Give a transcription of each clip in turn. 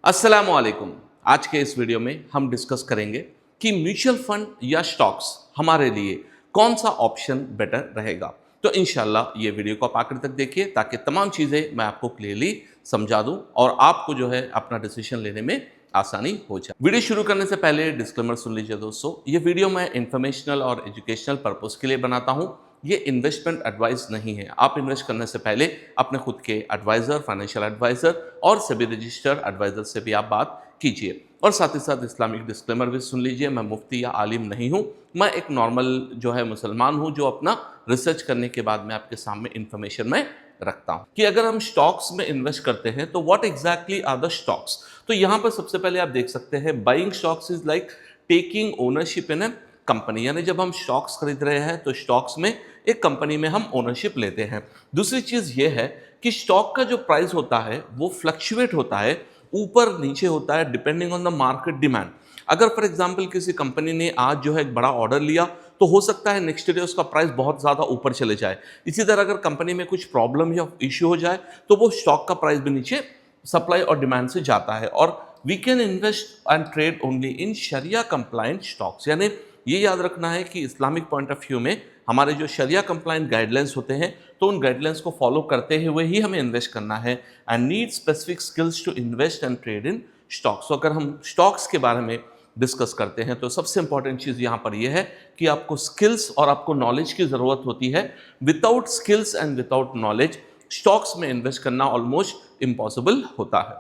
अस्सलामुअलैकुम। आज के इस वीडियो में हम डिस्कस करेंगे कि म्यूचुअल फंड या स्टॉक्स हमारे लिए कौन सा ऑप्शन बेटर रहेगा। तो इंशाल्लाह ये वीडियो को आप आखिर तक देखिए ताकि तमाम चीज़ें मैं आपको क्लियरली समझा दूं और आपको जो है अपना डिसीजन लेने में आसानी हो जाए। वीडियो शुरू करने से पहले डिस्क्लेमर सुन लीजिए दोस्तों, ये वीडियो मैं इंफॉर्मेशनल और एजुकेशनल पर्पज़ के लिए बनाता हूँ। ये इन्वेस्टमेंट एडवाइस नहीं है। आप इन्वेस्ट करने से पहले अपने खुद के एडवाइज़र, फाइनेंशियल एडवाइज़र और सभी रजिस्टर्ड एडवाइज़र से भी आप बात कीजिए। और साथ ही साथ इस्लामिक डिस्क्लेमर भी सुन लीजिए, मैं मुफ्ती या आलिम नहीं हूँ, मैं एक नॉर्मल जो है मुसलमान हूँ जो अपना रिसर्च करने के बाद में आपके सामने इंफॉर्मेशन में रखता हूँ कि अगर हम स्टॉक्स में इन्वेस्ट करते हैं तो what exactly are the stocks. तो यहाँ पर सबसे पहले आप देख सकते हैं buying stocks is like taking ownership in a company, यानी जब हम स्टॉक्स खरीद रहे हैं तो स्टॉक्स में एक कंपनी में हम ओनरशिप लेते हैं। दूसरी चीज ये है कि स्टॉक का जो प्राइस होता है वो फ्लक्चुएट होता है, ऊपर नीचे होता है depending on the market demand. अगर फॉर एग्जांपल किसी कंपनी ने आज जो है एक बड़ा ऑर्डर लिया तो हो सकता है नेक्स्ट डे उसका प्राइस बहुत ज़्यादा ऊपर चले जाए। इसी तरह अगर कंपनी में कुछ प्रॉब्लम या इश्यू हो जाए तो वो स्टॉक का प्राइस भी नीचे सप्लाई और डिमांड से जाता है। और we can invest and trade only in Shariah compliant stocks, यानी ये याद रखना है कि इस्लामिक पॉइंट ऑफ व्यू में हमारे जो शरिया कंप्लाइंट गाइडलाइंस होते हैं तो उन गाइडलाइंस को फॉलो करते हुए ही हमें इन्वेस्ट करना है and need specific skills to invest and trade in stocks. तो अगर हम स्टॉक्स के बारे में डिस्कस करते हैं तो सबसे इंपॉर्टेंट चीज़ यहाँ पर यह है कि आपको स्किल्स और आपको नॉलेज की ज़रूरत होती है। Without skills and without knowledge stocks में इन्वेस्ट करना ऑलमोस्ट इम्पॉसिबल होता है।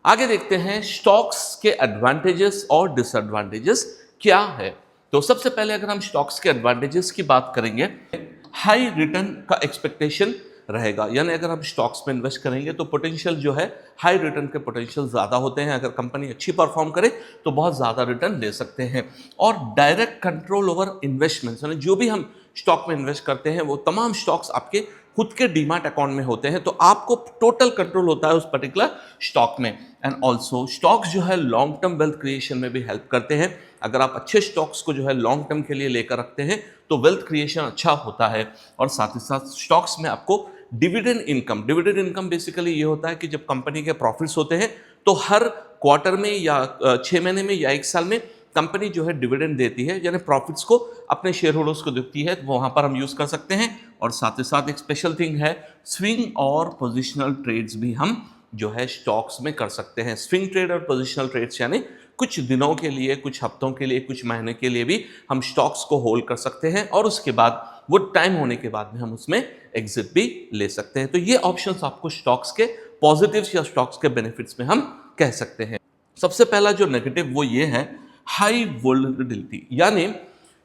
आगे देखते हैं स्टॉक्स के एडवांटेजेस और डिसएडवांटेजेस क्या है। तो सबसे पहले अगर हम स्टॉक्स के एडवांटेजेस की बात करेंगे, हाई रिटर्न का एक्सपेक्टेशन रहेगा, यानी अगर हम स्टॉक्स में इन्वेस्ट करेंगे तो पोटेंशियल जो है हाई रिटर्न के पोटेंशियल ज़्यादा होते हैं। अगर कंपनी अच्छी परफॉर्म करे तो बहुत ज़्यादा रिटर्न ले सकते हैं। और डायरेक्ट कंट्रोल ओवर इन्वेस्टमेंट्स, यानी जो भी हम स्टॉक में इन्वेस्ट करते हैं वो तमाम स्टॉक्स आपके खुद के डीमैट अकाउंट में होते हैं, तो आपको टोटल कंट्रोल होता है उस पर्टिकुलर स्टॉक में। एंड ऑल्सो स्टॉक्स जो है लॉन्ग टर्म वेल्थ क्रिएशन में भी हेल्प करते हैं। अगर आप अच्छे स्टॉक्स को जो है लॉन्ग टर्म के लिए लेकर रखते हैं तो वेल्थ क्रिएशन अच्छा होता है। और साथ ही साथ स्टॉक्स में आपको डिविडेंड इनकम बेसिकली ये होता है कि जब कंपनी के प्रॉफिट्स होते हैं तो हर क्वार्टर में या 6 महीने में या 1 साल में कंपनी जो है डिविडेंड देती है, यानी प्रॉफिट्स को अपने शेयर होल्डर्स को देती है, तो वहाँ पर हम यूज़ कर सकते हैं। और साथ ही साथ एक स्पेशल थिंग है स्विंग और पोजिशनल ट्रेड्स भी हम जो है स्टॉक्स में कर सकते हैं। स्विंग ट्रेड और पोजिशनल ट्रेड्स यानी कुछ दिनों के लिए, कुछ हफ्तों के लिए, कुछ महीने के लिए भी हम स्टॉक्स को होल्ड कर सकते हैं और उसके बाद वो टाइम होने के बाद में हम उसमें एग्जिट भी ले सकते हैं। तो ये ऑप्शंस आपको स्टॉक्स के पॉजिटिव्स या स्टॉक्स के बेनिफिट्स में हम कह सकते हैं। सबसे पहला जो नेगेटिव वो ये है हाई वोलेटिलिटी, यानी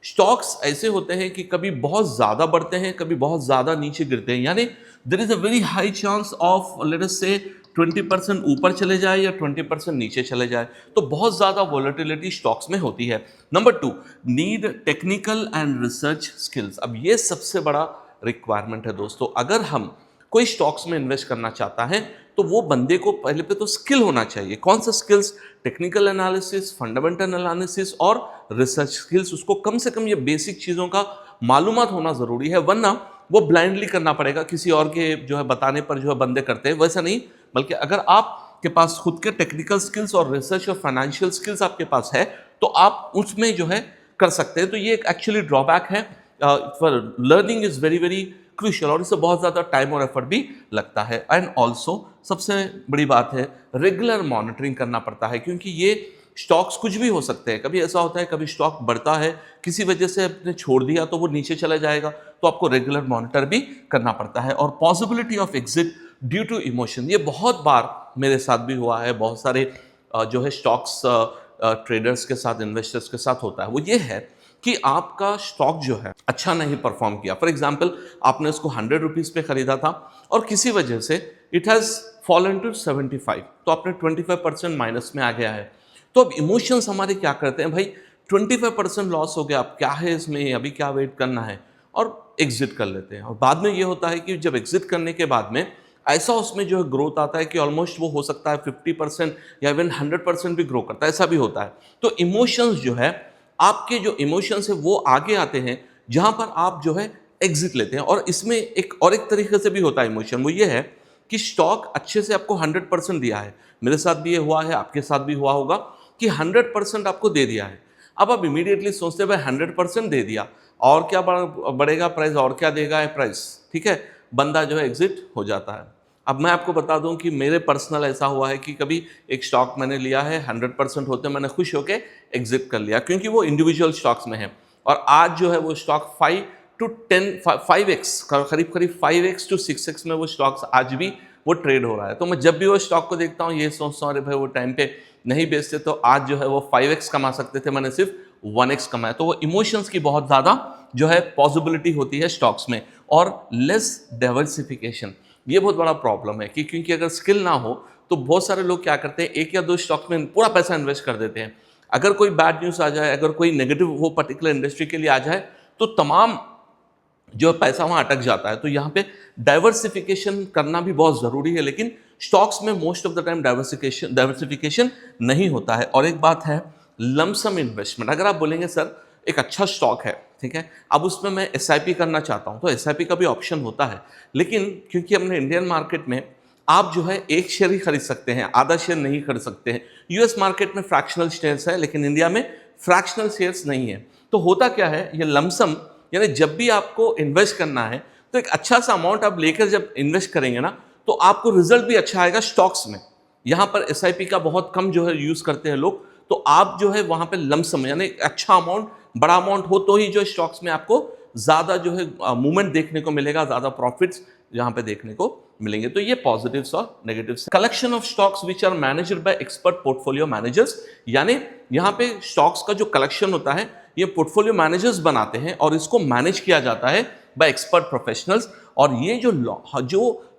स्टॉक्स ऐसे होते हैं कि कभी बहुत ज़्यादा बढ़ते हैं, कभी बहुत ज़्यादा नीचे गिरते हैं, यानी there is a very high chance of let us से 20% ऊपर चले जाए या 20% नीचे चले जाए, तो बहुत ज़्यादा वोलेटिलिटी स्टॉक्स में होती है। Number 2, need technical and research skills. अब ये सबसे बड़ा रिक्वायरमेंट है दोस्तों। अगर हम कोई स्टॉक्स में इन्वेस्ट करना चाहता है तो वो बंदे को पहले पे तो स्किल होना चाहिए। कौन सा skills? Technical analysis, fundamental analysis और रिसर्च स्किल्स। उसको कम से कम ये बेसिक चीज़ों का मालूमात होना ज़रूरी है, वरना वो ब्लाइंडली करना पड़ेगा, किसी और के जो है बताने पर जो है बंदे करते हैं, वैसा नहीं। बल्कि अगर आपके पास खुद के टेक्निकल स्किल्स और रिसर्च और फाइनेंशियल स्किल्स आपके पास है तो आप उसमें जो है कर सकते हैं। तो ये एक एक्चुअली ड्रॉबैक है। Learning is very very crucial और इससे बहुत ज़्यादा टाइम और एफर्ट भी लगता है। एंड ऑल्सो सबसे बड़ी बात है रेगुलर मॉनिटरिंग करना पड़ता है, क्योंकि ये स्टॉक्स कुछ भी हो सकते हैं। कभी ऐसा होता है कभी स्टॉक बढ़ता है, किसी वजह से आपने छोड़ दिया तो वो नीचे चला जाएगा, तो आपको रेगुलर मॉनिटर भी करना पड़ता है। और possibility of exit due to emotion, ये बहुत बार मेरे साथ भी हुआ है, बहुत सारे जो है स्टॉक्स ट्रेडर्स के साथ, इन्वेस्टर्स के साथ होता है। वो ये है कि आपका स्टॉक जो है अच्छा नहीं परफॉर्म किया। फॉर एग्जाम्पल आपने उसको 100 रुपीज़ पे खरीदा था और किसी वजह से इट हैज़ फॉलन टू 75, तो आपने 25% माइनस में आ गया है। तो अब इमोशंस हमारे क्या करते हैं, भाई 25% लॉस हो गया, अब क्या है इसमें, अभी क्या वेट करना है, और एग्जिट कर लेते हैं। और बाद में ये होता है कि जब एग्जिट करने के बाद में ऐसा उसमें जो है ग्रोथ आता है कि ऑलमोस्ट वो हो सकता है 50% या इवन 100% भी ग्रो करता है, ऐसा भी होता है। तो इमोशंस जो है, आपके जो इमोशंस है वो आगे आते हैं जहां पर आप जो है एग्जिट लेते हैं। और इसमें एक तरीके से भी होता है इमोशन, वो ये है कि स्टॉक अच्छे से आपको 100% दिया है। मेरे साथ भी ये हुआ है, आपके साथ भी हुआ होगा कि 100% आपको दे दिया है। अब आप इमीडिएटली सोचते हैं भाई 100% दे दिया, और क्या बढ़ेगा प्राइस, और क्या देगा ये प्राइस, ठीक है, बंदा जो है एग्जिट हो जाता है। अब मैं आपको बता दूं कि मेरे पर्सनल ऐसा हुआ है कि कभी एक स्टॉक मैंने लिया है, 100% होते मैंने खुश होकर एग्जिट कर लिया, क्योंकि वो इंडिविजुअल स्टॉक्स में है। और आज जो है वो स्टॉक 5x करीब करीब 5x to 6x में वो स्टॉक्स आज भी वो ट्रेड हो रहा है। तो मैं जब भी वो स्टॉक को देखता हूँ ये सोचता हूँ अरे भाई वो टाइम पे नहीं बेचते तो आज जो है वो 5x कमा सकते थे, मैंने सिर्फ 1x कमाया। तो वो इमोशंस की बहुत ज़्यादा जो है पॉसिबिलिटी होती है स्टॉक्स में, और लेस डाइवर्सिफिकेशन, ये बहुत बड़ा प्रॉब्लम है कि क्योंकि अगर स्किल ना हो तो बहुत सारे लोग क्या करते हैं, एक या दो स्टॉक में पूरा पैसा इन्वेस्ट कर देते हैं। अगर कोई बैड न्यूज़ आ जाए, अगर कोई नेगेटिव वो पर्टिकुलर इंडस्ट्री के लिए आ जाए, तो तमाम जो पैसा वहाँ अटक जाता है। तो यहाँ पे डाइवर्सिफिकेशन करना भी बहुत ज़रूरी है, लेकिन स्टॉक्स में most of the time diversification नहीं होता है। और एक बात है, लमसम इन्वेस्टमेंट, अगर आप बोलेंगे सर एक अच्छा स्टॉक है, ठीक है, अब उसमें मैं एसआईपी करना चाहता हूँ, तो एसआईपी का भी ऑप्शन होता है, लेकिन क्योंकि अपने इंडियन मार्केट में आप जो है एक शेयर ही खरीद सकते हैं, आधा शेयर नहीं खरीद सकते हैं। यूएस मार्केट में फ्रैक्शनल शेयर्स है, लेकिन इंडिया में फ्रैक्शनल शेयर्स नहीं है। तो होता क्या है, ये लमसम, यानी जब भी आपको इन्वेस्ट करना है तो एक अच्छा सा अमाउंट आप लेकर जब इन्वेस्ट करेंगे ना, तो आपको रिजल्ट भी अच्छा आएगा स्टॉक्स में। यहाँ पर एसआईपी का बहुत कम जो है यूज करते हैं लोग, तो आप जो है वहां पे लमसम यानी अच्छा अमाउंट, बड़ा अमाउंट हो तो ही जो स्टॉक्स में आपको ज्यादा जो है मूवमेंट देखने को मिलेगा, ज्यादा प्रॉफिट्स यहाँ पे देखने को मिलेंगे। तो ये पॉजिटिव्स और negatives. Collection of stocks which are managed by expert portfolio managers, यानी यहाँ पे स्टॉक्स का जो कलेक्शन होता है ये पोर्टफोलियो मैनेजर्स बनाते हैं और इसको मैनेज किया जाता है बाय एक्सपर्ट प्रोफेशनल्स। और ये जो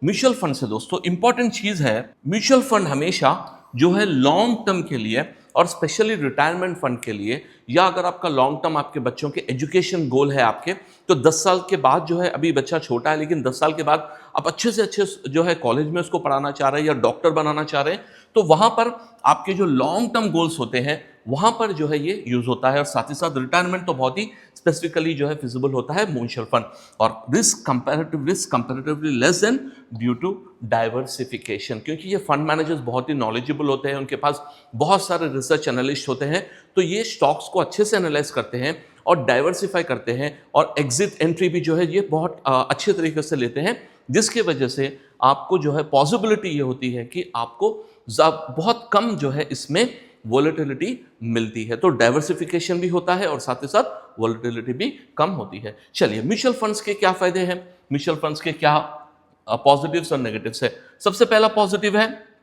म्यूचुअल फंड है दोस्तों, इंपॉर्टेंट चीज है, म्यूचुअल फंड हमेशा जो है लॉन्ग टर्म के लिए और स्पेशली रिटायरमेंट फंड के लिए, या अगर आपका लॉन्ग टर्म आपके बच्चों के एजुकेशन गोल है आपके, तो 10 साल के बाद जो है, अभी बच्चा छोटा है लेकिन 10 साल के बाद आप अच्छे से अच्छे जो है कॉलेज में उसको पढ़ाना चाह रहे हैं या डॉक्टर बनाना चाह रहे हैं, तो वहां पर आपके जो लॉन्ग टर्म गोल्स होते हैं वहां पर जो है ये यूज होता है। और साथ ही साथ रिटायरमेंट तो बहुत ही स्पेसिफिकली जो है फिजिबल होता है म्यूचुअल फंड। और risk comparatively less than due to diversification, क्योंकि ये फंड मैनेजर्स बहुत ही नॉलेजेबल होते हैं, उनके पास बहुत सारे रिसर्च एनालिस्ट होते हैं, तो ये स्टॉक्स को अच्छे से एनालाइज करते हैं और डाइवर्सिफाई करते हैं, और एग्जिट एंट्री भी जो है ये बहुत अच्छे तरीके से लेते हैं, जिसकी वजह से आपको जो है पॉसिबिलिटी ये होती है कि आपको बहुत कम जो है इसमें वोलेटिलिटी मिलती है। तो डाइवर्सिफिकेशन भी होता है और साथ ही साथ वोलेटिलिटी भी कम होती है। चलिए, म्यूचुअल फंड्स के क्या फायदे हैं, म्यूचुअल फंड्स के क्या पॉजिटिव्स और नेगेटिव्स है। सबसे पहला पॉजिटिव है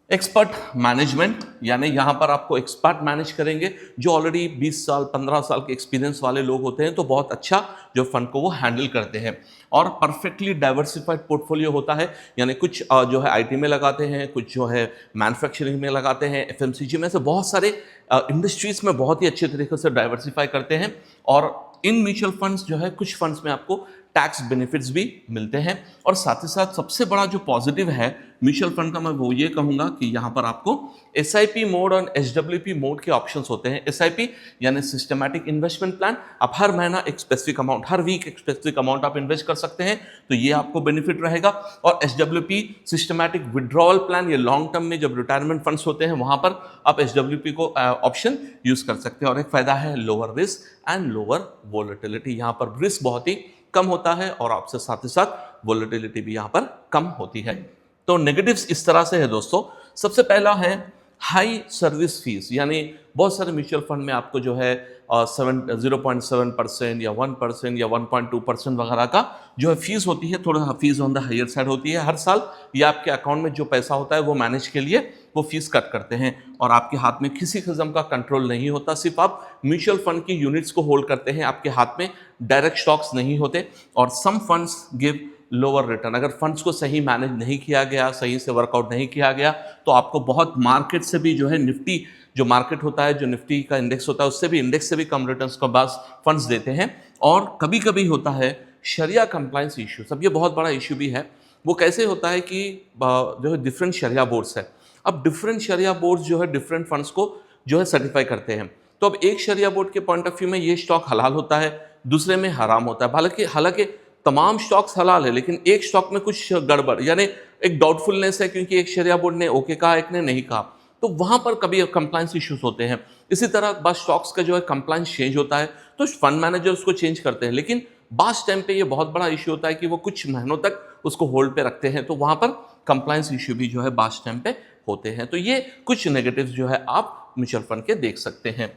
एक्सपर्ट मैनेजमेंट, यानी यहां पर आपको एक्सपर्ट मैनेज करेंगे जो ऑलरेडी 20 साल 15 साल के एक्सपीरियंस वाले लोग होते हैं, तो बहुत अच्छा जो फंड को वो हैंडल करते हैं। और परफेक्टली डाइवर्सिफाइड पोर्टफोलियो होता है, यानी कुछ जो है आईटी में लगाते हैं, कुछ जो है मैन्युफैक्चरिंग में लगाते हैं, एफएमसीजी में, से बहुत सारे इंडस्ट्रीज में बहुत ही अच्छे तरीके से डाइवर्सिफाई करते हैं। और इन म्यूचुअल फंड्स जो है, कुछ फंड्स में आपको टैक्स बेनिफिट्स भी मिलते हैं। और साथ ही साथ सबसे बड़ा जो पॉजिटिव है म्यूचुअल फंड का, मैं वो ये कहूंगा कि यहाँ पर आपको एसआईपी मोड और एसडब्ल्यूपी मोड के ऑप्शंस होते हैं। एसआईपी यानी सिस्टमैटिक इन्वेस्टमेंट प्लान, आप हर महीना एक स्पेसिफिक अमाउंट, हर वीक एक स्पेसिफिक अमाउंट आप इन्वेस्ट कर सकते हैं, तो ये आपको बेनिफिट रहेगा। और एसडब्ल्यूपी सिस्टमैटिक विड्रॉल प्लान, ये लॉन्ग टर्म में जब रिटायरमेंट फंड्स होते हैं वहां पर आप एसडब्ल्यूपी को ऑप्शन यूज कर सकते हैं। और एक फायदा है lower risk and lower volatility, यहाँ पर रिस्क बहुत ही कम होता है और आपसे साथ ही साथ वोलेटिलिटी भी यहाँ पर कम होती है। तो नेगेटिव्स इस तरह से है दोस्तों। सबसे पहला है हाई सर्विस फीस, यानी बहुत सारे म्यूचुअल फंड में आपको जो है 0.7% या 1% या 1.2% वगैरह का जो है फीस होती है, थोड़ा fees on the higher side होती है हर साल। या आपके अकाउंट में जो पैसा होता है वो मैनेज के लिए वो फीस कट करते हैं और आपके हाथ में किसी किस्म का कंट्रोल नहीं होता, सिर्फ आप म्यूचुअल फंड की यूनिट्स को होल्ड करते हैं, आपके हाथ में डायरेक्ट स्टॉक्स नहीं होते। और some funds give lower return, अगर फंड्स को सही मैनेज नहीं किया गया, सही से वर्कआउट नहीं किया गया, तो आपको बहुत मार्केट से भी जो है निफ्टी जो मार्केट होता है, जो निफ्टी का इंडेक्स होता है, उससे भी इंडेक्स से भी कम रिटर्न्स का बास फंड्स देते हैं। और कभी कभी होता है शरिया कंप्लायंस इशू, सब ये बहुत बड़ा इशू भी है। वो कैसे होता है कि जो है डिफरेंट शरिया बोर्ड्स है, अब डिफरेंट शरिया बोर्ड्स जो है डिफरेंट फंड्स को जो है सर्टिफाई करते हैं। तो अब एक शरिया बोर्ड के पॉइंट ऑफ व्यू में ये स्टॉक हलाल होता है, दूसरे में हराम होता है। हालांकि तमाम स्टॉक्स हलाल है, लेकिन एक स्टॉक में कुछ गड़बड़ यानी एक डाउटफुलनेस है क्योंकि एक शरिया बोर्ड ने ओके कहा, एक ने नहीं कहा, तो वहां पर कभी कंप्लायंस इश्यूज होते हैं। इसी तरह बस स्टॉक्स का जो है कंप्लायंस चेंज होता है तो फंड मैनेजर उसको चेंज करते हैं, लेकिन बास टाइम पे ये बहुत बड़ा इश्यू होता है कि वो कुछ महीनों तक उसको होल्ड पे रखते हैं, तो वहां पर कंप्लायंस इश्यू भी जो है बास टाइम पे होते हैं। तो ये कुछ नेगेटिव्स जो है आप म्यूचुअल फंड के देख सकते हैं।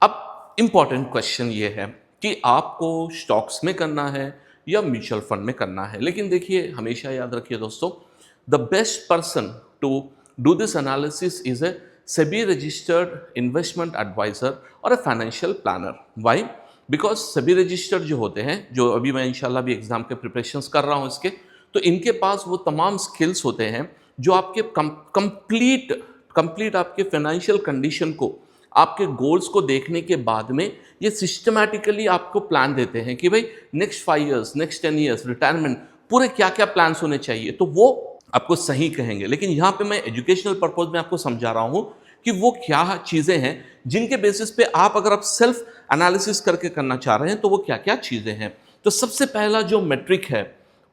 अब इंपॉर्टेंट क्वेश्चन ये है कि आपको स्टॉक्स में करना है या म्यूचुअल फंड में करना है। लेकिन देखिए, हमेशा याद रखिए दोस्तों, the best person to do this analysis is a SEBI registered investment advisor और a financial planner. Why? Because SEBI registered जो होते हैं, जो अभी मैं इंशाल्लाह भी एग्जाम के प्रिपरेशंस कर रहा हूँ इसके, तो इनके पास वो तमाम स्किल्स होते हैं जो आपके कंप्लीट आपके फाइनेंशियल कंडीशन को, आपके गोल्स को देखने के बाद में ये सिस्टमैटिकली आपको प्लान देते हैं कि भाई next 5 years, next 10 years, retirement, पूरे क्या क्या प्लान्स होने चाहिए, तो वो आपको सही कहेंगे। लेकिन यहाँ पे मैं एजुकेशनल पर्पज में आपको समझा रहा हूँ कि वो क्या चीज़ें हैं जिनके बेसिस पे आप, अगर आप सेल्फ एनालिसिस करके करना चाह रहे हैं, तो वो क्या क्या चीज़ें हैं। तो सबसे पहला जो मेट्रिक है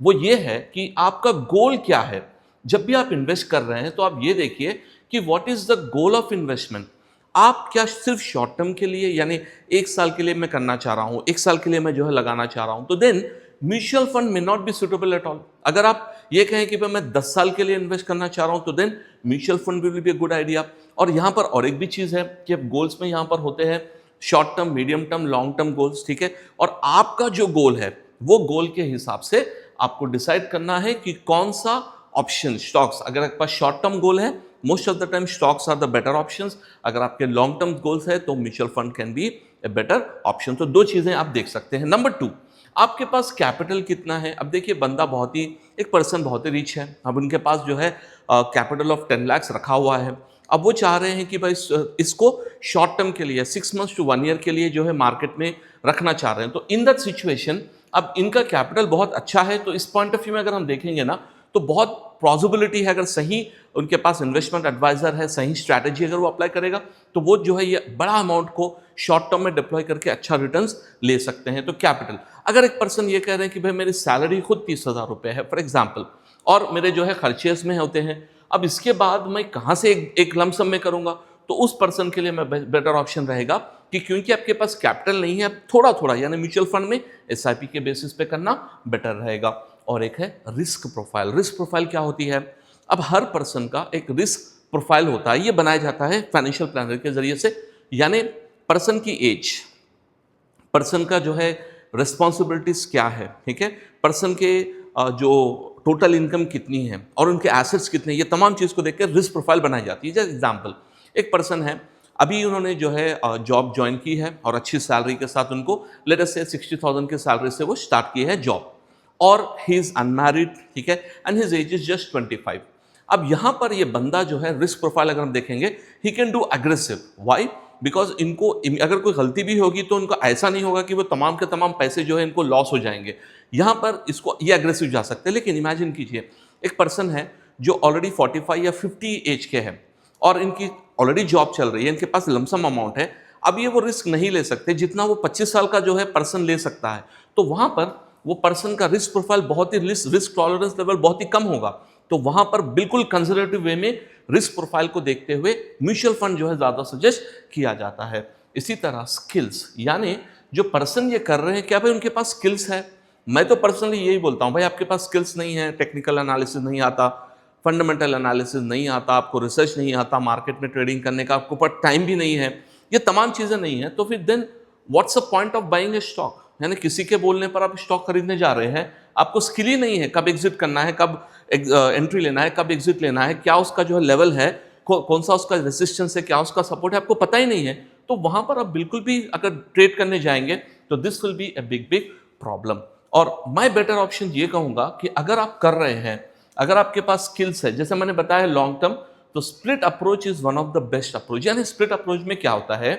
वो ये है कि आपका गोल क्या है। जब भी आप इन्वेस्ट कर रहे हैं तो आप ये देखिए कि what is the goal of investment. आप क्या सिर्फ शॉर्ट टर्म के लिए, यानी 1 साल के लिए मैं करना चाह रहा हूं, 1 साल के लिए मैं जो है लगाना चाह रहा हूं, तो then mutual fund may not be suitable at all. अगर आप ये कहें कि भाई मैं 10 साल के लिए इन्वेस्ट करना चाह रहा हूं, तो then mutual fund will be a good idea. और यहां पर और एक भी चीज है कि अब गोल्स में यहां पर होते हैं short term, medium term, long term goals, ठीक है। और आपका जो गोल है वो गोल के हिसाब से आपको डिसाइड करना है कि कौन सा ऑप्शन स्टॉक्स, अगर आपके पास शॉर्ट टर्म गोल है, most of the time stocks are the better options. अगर आपके लॉन्ग टर्म गोल्स है तो mutual fund can be a better option. तो 2 चीजें आप देख सकते हैं। नंबर 2, आपके पास कैपिटल कितना है। अब देखिए, बंदा बहुत ही, एक पर्सन बहुत ही रिच है, अब उनके पास जो है कैपिटल ऑफ 10 लाख रखा हुआ है। अब वो चाह रहे हैं कि भाई इसको शॉर्ट टर्म के लिए 6 मंथ्स टू 1 ईयर के लिए जो है मार्केट में रखना चाह रहे हैं। तो इन दैट सिचुएशन अब इनका कैपिटल बहुत अच्छा है, तो इस पॉइंट ऑफ व्यू में अगर हम देखेंगे ना, तो बहुत पॉसिबिलिटी है, अगर सही उनके पास इन्वेस्टमेंट एडवाइजर है, सही स्ट्रैटेजी अगर वो अप्लाई करेगा, तो वो जो है ये बड़ा अमाउंट को शॉर्ट टर्म में डिप्लॉय करके अच्छा रिटर्न्स ले सकते हैं। तो कैपिटल, अगर एक पर्सन ये कह रहे हैं कि भाई मेरी सैलरी खुद 30,000 रुपये है फॉर एग्जाम्पल, और मेरे जो है खर्चेस में होते हैं, अब इसके बाद मैं कहाँ से एक लमसम में करूंगा, तो उस पर्सन के लिए मैं बेटर ऑप्शन रहेगा कि क्योंकि आपके पास कैपिटल नहीं है, थोड़ा थोड़ा यानी म्यूचुअल फंड में SIP के बेसिस पे करना बेटर रहेगा। और एक है रिस्क प्रोफाइल। रिस्क प्रोफाइल क्या होती है? अब हर पर्सन का एक रिस्क प्रोफाइल होता है, ये बनाया जाता है फाइनेंशियल प्लानर के जरिए से, यानी पर्सन की एज, पर्सन का जो है रिस्पॉन्सिबिलिटीज क्या है, ठीक है, पर्सन के जो टोटल इनकम कितनी है और उनके एसेट्स कितने, ये तमाम चीज़ को देखकर रिस्क प्रोफाइल बनाई जाती है। जैसे एग्जाम्पल, एक पर्सन है, अभी उन्होंने जो है जॉब ज्वाइन की है और अच्छी सैलरी के साथ उनको लेट अस से 60,000 की सैलरी से वो स्टार्ट की है जॉब, और ही इज अनमैरिड, ठीक है, and his age is just 25। अब यहां पर ये बंदा जो है रिस्क प्रोफाइल अगर हम देखेंगे, he can do aggressive. Why? Because इनको अगर कोई गलती भी होगी तो इनको ऐसा नहीं होगा कि वो तमाम के तमाम पैसे जो है इनको लॉस हो जाएंगे, यहां पर इसको ये अग्रेसिव जा सकते हैं। लेकिन इमेजिन कीजिए, एक पर्सन है जो ऑलरेडी 45 या 50 एज के हैं और इनकी ऑलरेडी जॉब चल रही है, इनके पास लमसम अमाउंट है, अब ये वो रिस्क नहीं ले सकते जितना वो 25 साल का जो है पर्सन ले सकता है। तो वहां पर वो पर्सन का रिस्क प्रोफाइल बहुत ही, रिस्क टॉलरेंस लेवल बहुत ही कम होगा। तो वहां पर बिल्कुल कंजर्वेटिव वे में रिस्क प्रोफाइल को देखते हुए म्यूचुअल फंड जो है ज्यादा सजेस्ट किया जाता है। इसी तरह स्किल्स, यानी जो पर्सन ये कर रहे हैं, क्या भाई उनके पास स्किल्स है? मैं तो पर्सनली यही बोलता हूं, भाई आपके पास स्किल्स नहीं है, टेक्निकल एनालिसिस नहीं आता, फंडामेंटल एनालिसिस नहीं आता, आपको रिसर्च नहीं आता, मार्केट में ट्रेडिंग करने का आपको पर टाइम भी नहीं है, ये तमाम चीजें नहीं है, तो फिर then what's the point of buying a stock? यानी किसी के बोलने पर आप स्टॉक खरीदने जा रहे हैं, आपको स्किल ही नहीं है, कब एग्जिट करना है, कब एंट्री लेना है, कब एग्जिट लेना है, क्या उसका जो है लेवल है, कौन सा उसका रेजिस्टेंस है, क्या उसका सपोर्ट है, आपको पता ही नहीं है, तो वहां पर आप बिल्कुल भी अगर ट्रेड करने जाएंगे तो this will be a big big problem. और मैं बेटर ऑप्शन ये कहूंगा कि अगर आप कर रहे हैं, अगर आपके पास स्किल्स है, जैसे मैंने बताया लॉन्ग टर्म, तो split approach is one of the best approach. यानी स्प्लिट अप्रोच में क्या होता है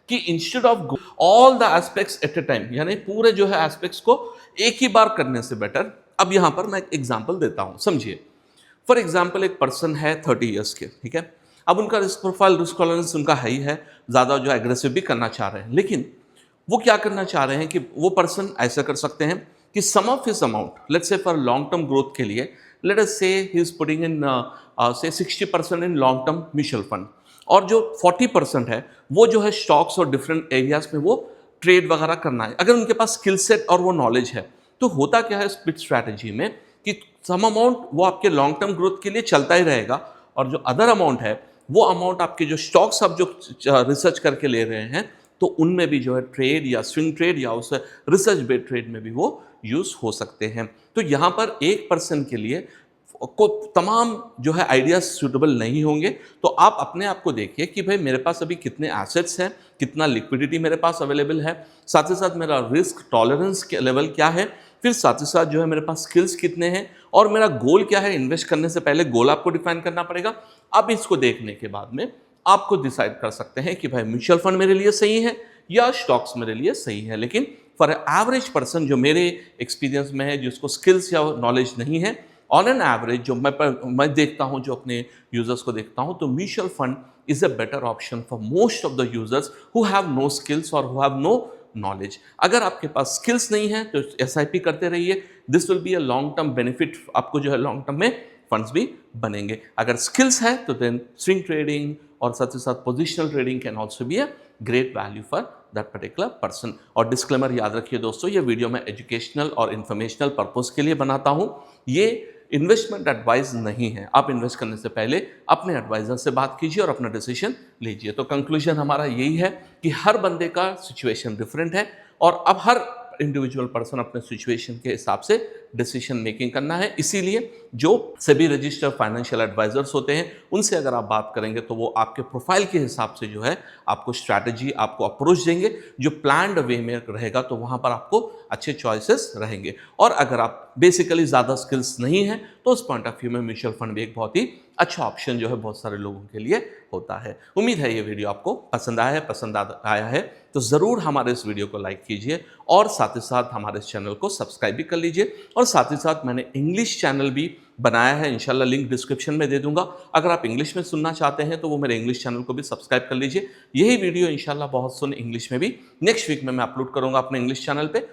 कि instead of all the aspects at a time, यानी पूरे जो है एस्पेक्ट्स को एक ही बार करने से बेटर, अब यहां पर मैं एक एग्जांपल देता हूं, समझिए। फॉर एग्जांपल, एक पर्सन है 30 इयर्स के, ठीक है, अब उनका रिस्क प्रोफाइल, रिस्क टॉलरेंस उनका हाई है, ज्यादा जो एग्रेसिव भी करना चाह रहे हैं, लेकिन वो क्या करना चाह रहे हैं कि वो पर्सन ऐसा कर सकते हैं कि sum of his amount let's say for long term growth के लिए लेट अस से ही इज पुटिंग इन से 60% in long term mutual fund, और जो 40% है वो जो है स्टॉक्स और डिफरेंट एरियाज में वो ट्रेड वगैरह करना है। अगर उनके पास स्किल सेट और वो नॉलेज है तो होता क्या है स्प्लिट स्ट्रैटेजी में कि सम अमाउंट वो आपके लॉन्ग टर्म ग्रोथ के लिए चलता ही रहेगा, और जो अदर अमाउंट है वो अमाउंट आपके जो स्टॉक्स आप जो रिसर्च करके ले रहे हैं तो उनमें भी जो है ट्रेड या स्विंग ट्रेड या उस रिसर्च बेस्ड ट्रेड में भी वो यूज हो सकते हैं। तो यहाँ पर एक पर्सन के लिए को तमाम जो है आइडियाज सूटेबल नहीं होंगे। तो आप अपने आप को देखिए कि भाई मेरे पास अभी कितने एसेट्स हैं, कितना लिक्विडिटी मेरे पास अवेलेबल है, साथ ही साथ मेरा रिस्क टॉलरेंस के लेवल क्या है, फिर साथ ही साथ जो है मेरे पास स्किल्स कितने हैं और मेरा गोल क्या है। इन्वेस्ट करने से पहले गोल आपको डिफाइन करना पड़ेगा। अब इसको देखने के बाद में आपको डिसाइड कर सकते हैं कि भाई म्यूचुअल फंड मेरे लिए सही है या स्टॉक्स मेरे लिए सही है। लेकिन फॉर एवरेज पर्सन जो मेरे एक्सपीरियंस में है, जिसको स्किल्स या नॉलेज नहीं है, ऑन एन एवरेज जो मैं देखता हूं, जो अपने यूजर्स को देखता हूं, तो mutual fund is a better option for most of the users who have no skills और हु हैव नो नॉलेज। अगर आपके पास स्किल्स नहीं है तो एसआईपी करते रहिए, this will be a long term benefit, आपको जो है लॉन्ग टर्म में फंड्स भी बनेंगे। अगर स्किल्स है तो देन स्विंग ट्रेडिंग और साथ ही साथ positional trading can also be a great value for that particular person. और डिस्क्लेमर याद रखिए दोस्तों, ये वीडियो मैं एजुकेशनल और इन्फॉर्मेशनल पर्पस के लिए बनाता हूँ, ये इन्वेस्टमेंट एडवाइस नहीं है। आप इन्वेस्ट करने से पहले अपने एडवाइजर से बात कीजिए और अपना डिसीजन लीजिए। तो कंक्लूजन हमारा यही है कि हर बंदे का सिचुएशन डिफरेंट है और अब हर इंडिविजुअल पर्सन अपने सिचुएशन के हिसाब से डिसीजन मेकिंग करना है। इसीलिए जो सेबी रजिस्टर्ड फाइनेंशियल एडवाइजर्स होते हैं उनसे अगर आप बात करेंगे तो वो आपके प्रोफाइल के हिसाब से जो है आपको स्ट्रैटेजी, आपको अप्रोच देंगे जो प्लान्ड वे में रहेगा, तो वहाँ पर आपको अच्छे चॉइसेस रहेंगे। और अगर आप बेसिकली ज़्यादा स्किल्स नहीं हैं तो उस पॉइंट ऑफ व्यू में म्यूचुअल फंड भी एक बहुत ही अच्छा ऑप्शन जो है बहुत सारे लोगों के लिए होता है। उम्मीद है ये वीडियो आपको पसंद आया है तो ज़रूर हमारे इस वीडियो को लाइक कीजिए और साथ ही साथ हमारे इस चैनल को सब्सक्राइब भी कर लीजिए। और साथ ही साथ मैंने इंग्लिश चैनल भी बनाया है, इंशाल्लाह लिंक डिस्क्रिप्शन में दे दूंगा। अगर आप इंग्लिश में सुनना चाहते हैं तो वो मेरे इंग्लिश चैनल को भी सब्सक्राइब कर लीजिए। यही वीडियो इंशाल्लाह बहुत सुन इंग्लिश में भी नेक्स्ट वीक में मैं अपलोड करूंगा अपने इंग्लिश चैनल पे।